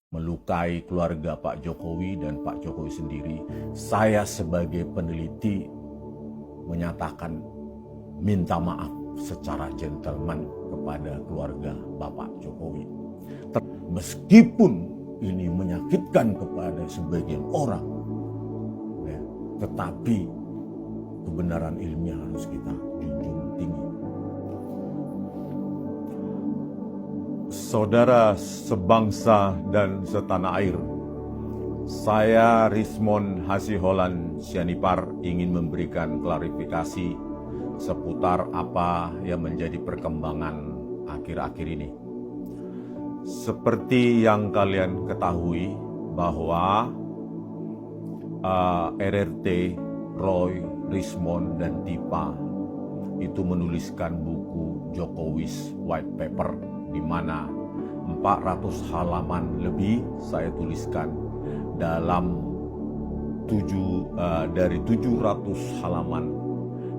melukai keluarga Pak Jokowi dan Pak Jokowi sendiri, saya sebagai peneliti menyatakan minta maaf secara gentleman kepada keluarga Bapak Jokowi. Meskipun ini menyakitkan kepada sebagian orang, tetapi kebenaran ilmiah harus kita junjung tinggi. Saudara sebangsa dan setanah air, saya Rismond Hasiholan Sianipar ingin memberikan klarifikasi seputar apa yang menjadi perkembangan akhir-akhir ini. Seperti yang kalian ketahui bahwa RRT, Roy, Rismond, dan Tipa itu menuliskan buku Jokowi's White Paper, di mana 400 halaman lebih saya tuliskan dalam dari 700 halaman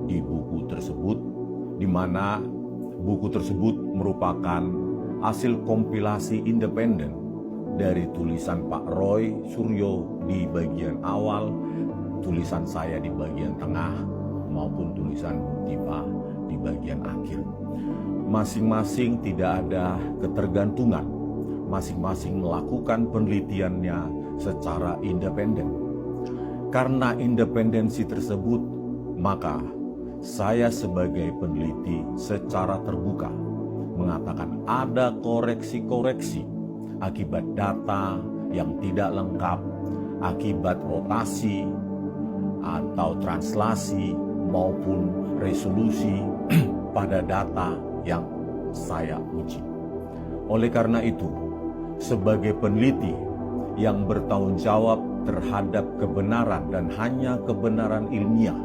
di buku tersebut, di mana buku tersebut merupakan hasil kompilasi independen dari tulisan Pak Roy Suryo di bagian awal, tulisan saya di bagian tengah, maupun tulisan Tipa di bagian akhir. Masing-masing tidak ada ketergantungan, masing-masing melakukan penelitiannya secara independen. Karena independensi tersebut, maka saya sebagai peneliti secara terbuka mengatakan ada koreksi-koreksi akibat data yang tidak lengkap, akibat rotasi atau translasi maupun resolusi pada data yang saya uji. Oleh karena itu, sebagai peneliti yang bertanggung jawab terhadap kebenaran dan hanya kebenaran ilmiah,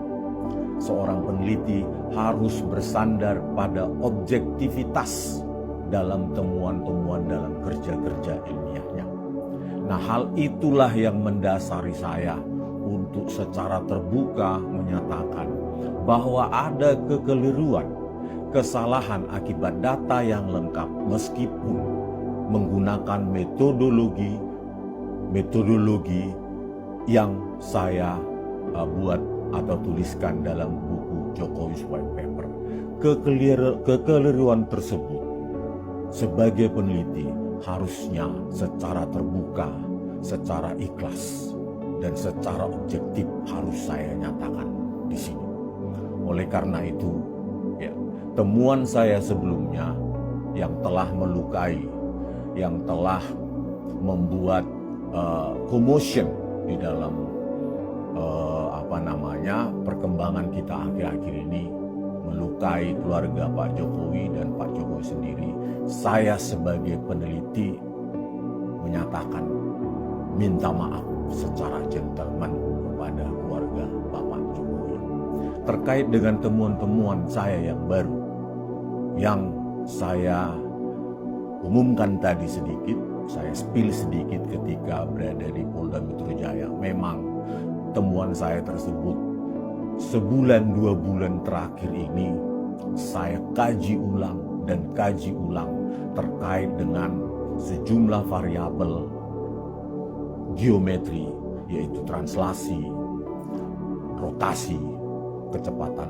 seorang peneliti harus bersandar pada objektivitas dalam temuan-temuan dalam kerja-kerja ilmiahnya. Nah, hal itulah yang mendasari saya untuk secara terbuka menyatakan bahwa ada kekeliruan, kesalahan akibat data yang lengkap meskipun menggunakan metodologi yang saya buat atau tuliskan dalam buku Jokowi's White Paper. Kekeliruan tersebut sebagai peneliti harusnya secara terbuka, secara ikhlas, dan secara objektif harus saya nyatakan di sini. Oleh karena itu, temuan saya sebelumnya yang telah melukai, yang telah membuat commotion di dalam perkembangan kita akhir-akhir ini, melukai keluarga Pak Jokowi dan Pak Jokowi sendiri, saya sebagai peneliti menyatakan minta maaf secara gentleman kepada keluarga Bapak Jokowi terkait dengan temuan-temuan saya yang baru yang saya umumkan tadi sedikit, saya spill sedikit ketika berada di Polda Metro Jaya. Memang temuan saya tersebut sebulan 2 bulan terakhir ini saya kaji ulang dan kaji ulang terkait dengan sejumlah variabel geometri, yaitu translasi, rotasi, kecepatan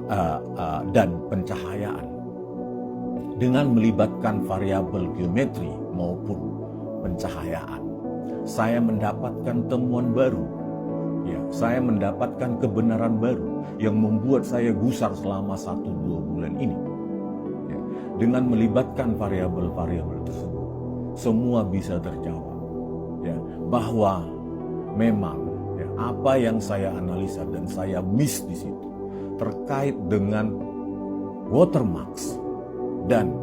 dan pencahayaan, dengan melibatkan variabel geometri maupun pencahayaan. Saya mendapatkan temuan baru, saya mendapatkan kebenaran baru yang membuat saya gusar selama 1-2 bulan ini. Dengan melibatkan variabel-variabel tersebut, semua bisa terjawab. Bahwa memang apa yang saya analisa dan saya miss di situ terkait dengan watermarks dan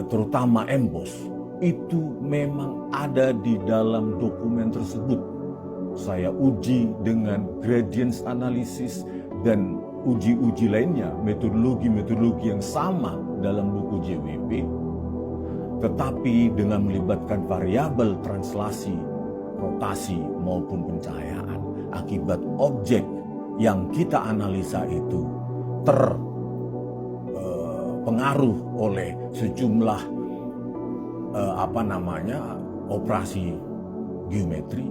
terutama emboss, itu memang ada di dalam dokumen tersebut. Saya uji dengan gradients analysis dan uji-uji lainnya, metodologi-metodologi yang sama dalam buku JWP, tetapi dengan melibatkan variabel translasi, rotasi maupun pencahayaan, akibat objek yang kita analisa itu terpengaruh oleh sejumlah operasi geometri,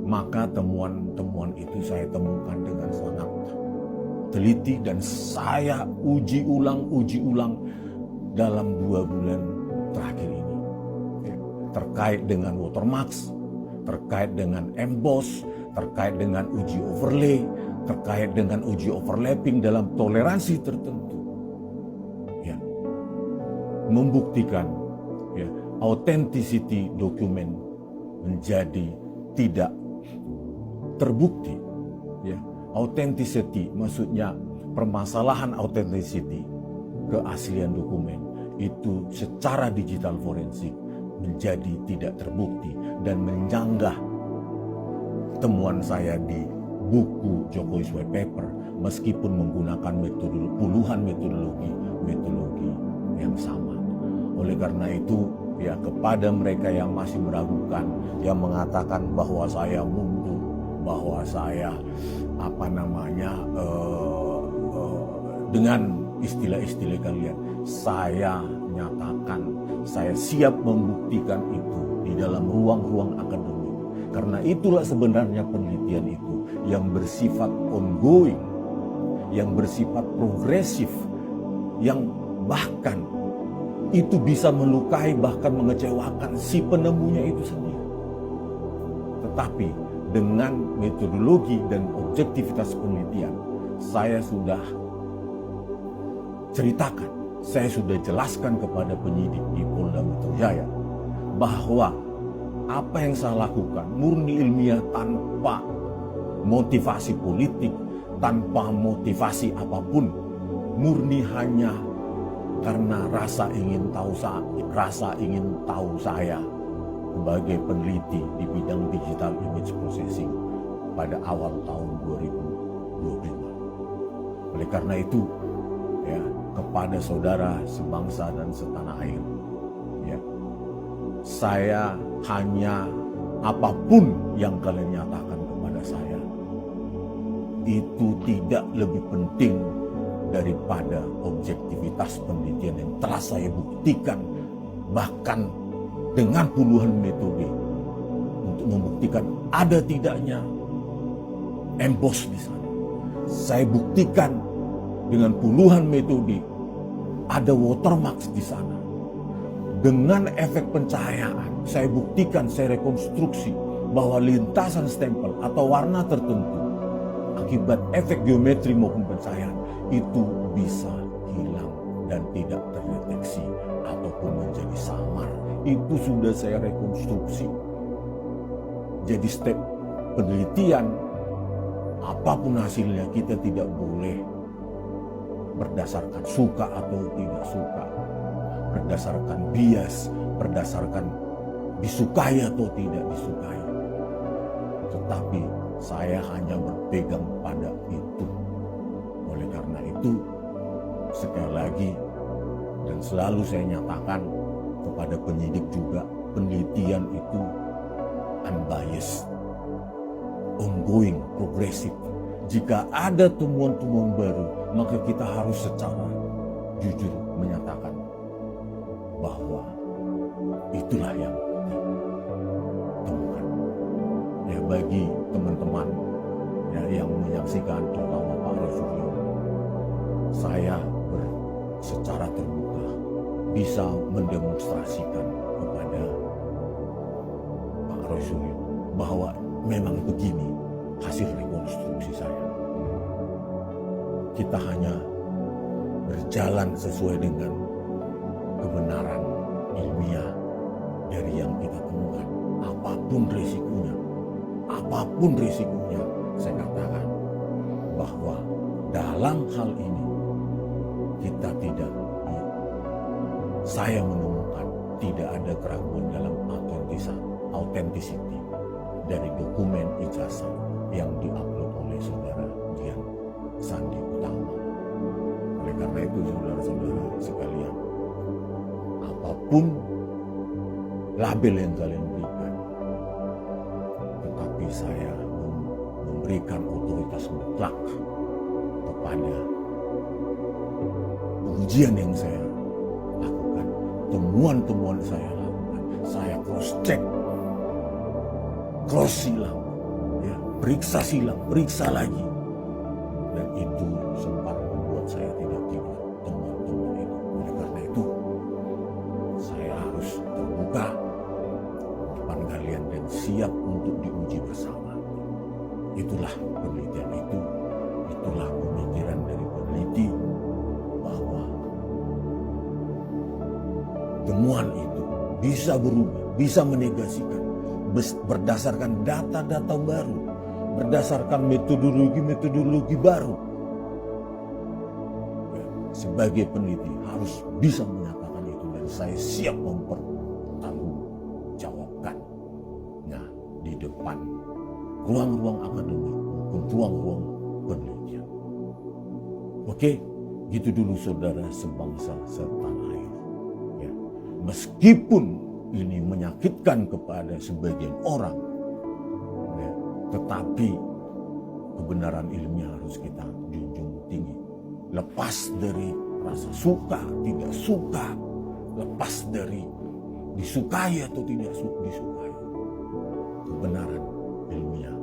maka temuan-temuan itu saya temukan dengan sangat teliti dan saya uji ulang dalam 2 bulan terakhir ini. Terkait dengan watermarks, terkait dengan emboss, terkait dengan uji overlay, terkait dengan uji overlapping dalam toleransi tertentu. Ya. Membuktikan ya, authenticity dokumen menjadi tidak terbukti. Ya. Authenticity maksudnya permasalahan authenticity, keaslian dokumen itu secara digital forensik menjadi tidak terbukti dan menyanggah temuan saya di buku Jokowi's White Paper meskipun menggunakan puluhan metodologi yang sama. Oleh karena itu ya kepada mereka yang masih meragukan, yang mengatakan bahwa saya mundur, bahwa saya dengan istilah-istilah kalian, saya nyatakan saya siap membuktikan itu di dalam ruang-ruang akademik. Karena itulah sebenarnya penelitian itu yang bersifat ongoing, yang bersifat progresif, yang bahkan itu bisa melukai bahkan mengecewakan si penemunya itu sendiri. Tetapi dengan metodologi dan objektivitas penelitian, saya sudah ceritakan, saya sudah jelaskan kepada penyidik di Polda Metro Jaya bahwa apa yang saya lakukan murni ilmiah tanpa motivasi politik, tanpa motivasi apapun, murni hanya karena rasa ingin tahu saya sebagai peneliti di bidang digital image processing pada awal tahun 2025. Oleh karena itu, ya, kepada saudara sebangsa dan setanah air, ya, saya hanya apapun yang kalian nyatakan kepada saya itu tidak lebih penting daripada objektivitas penelitian yang telah saya buktikan bahkan dengan puluhan metode untuk membuktikan ada tidaknya emboss di sana. Saya buktikan dengan puluhan metode ada watermarks di sana. Dengan efek pencahayaan, saya buktikan, saya rekonstruksi bahwa lintasan stempel atau warna tertentu akibat efek geometri maupun pencahayaan itu bisa hilang dan tidak terdeteksi ataupun menjadi samar. Itu sudah saya rekonstruksi. Jadi step penelitian, apapun hasilnya kita tidak boleh berdasarkan suka atau tidak suka, berdasarkan bias, berdasarkan disukai atau tidak disukai. Tetapi saya hanya berpegang pada itu. Oleh karena itu, sekali lagi dan selalu saya nyatakan kepada penyidik juga, penelitian itu unbiased, ongoing, progresif. Jika ada temuan-temuan baru, maka kita harus secara jujur menyatakan bahwa itulah yang ditemukan. Ya, bagi teman-teman ya, yang menyaksikan, terutama Pak Roy Suryo, saya secara terbuka bisa mendemonstrasikan kepada Pak Roy Suryo bahwa memang begini hasil rekonstruksi saya. Kita hanya berjalan sesuai dengan kebenaran ilmiah dari yang kita temukan. Apapun risikonya, saya katakan bahwa dalam hal ini saya menemukan tidak ada keraguan dalam authenticity dari dokumen ijazah yang diupload oleh saudara Dian Sandi Utama. Oleh karena itu, saudara-saudara sekalian, apapun label yang kalian berikan, tetapi saya memberikan otoritas mutlak kepada ujian yang saya lakukan, temuan-temuan saya lakukan, saya cross check cross silang, ya, periksa silang, periksa lagi. Dan itu sempat membuat saya tidak tidur teman-teman itu. Oleh karena itu, saya harus terbuka depan kalian dan siap untuk diuji bersama. Itulah penelitian itu, itulah pemikiran dari peneliti bahwa temuan itu bisa berubah, bisa menegasikan berdasarkan data-data baru, berdasarkan metodologi-metodologi baru. Ya, sebagai peneliti harus bisa menyatakan itu dan saya siap mempertanggungjawabkannya di depan ruang-ruang akademik maupun ruang-ruang penelitian. Oke, gitu dulu saudara sebangsa setanah air. Ya. Meskipun ini menyakitkan kepada sebagian orang, ya, tetapi kebenaran ilmiah harus kita junjung tinggi. Lepas dari rasa suka, tidak suka, lepas dari disukai atau tidak disukai, kebenaran ilmiah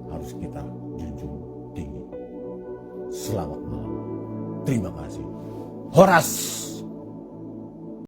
harus kita junjung tinggi. Selamat malam. Terima kasih. Horas.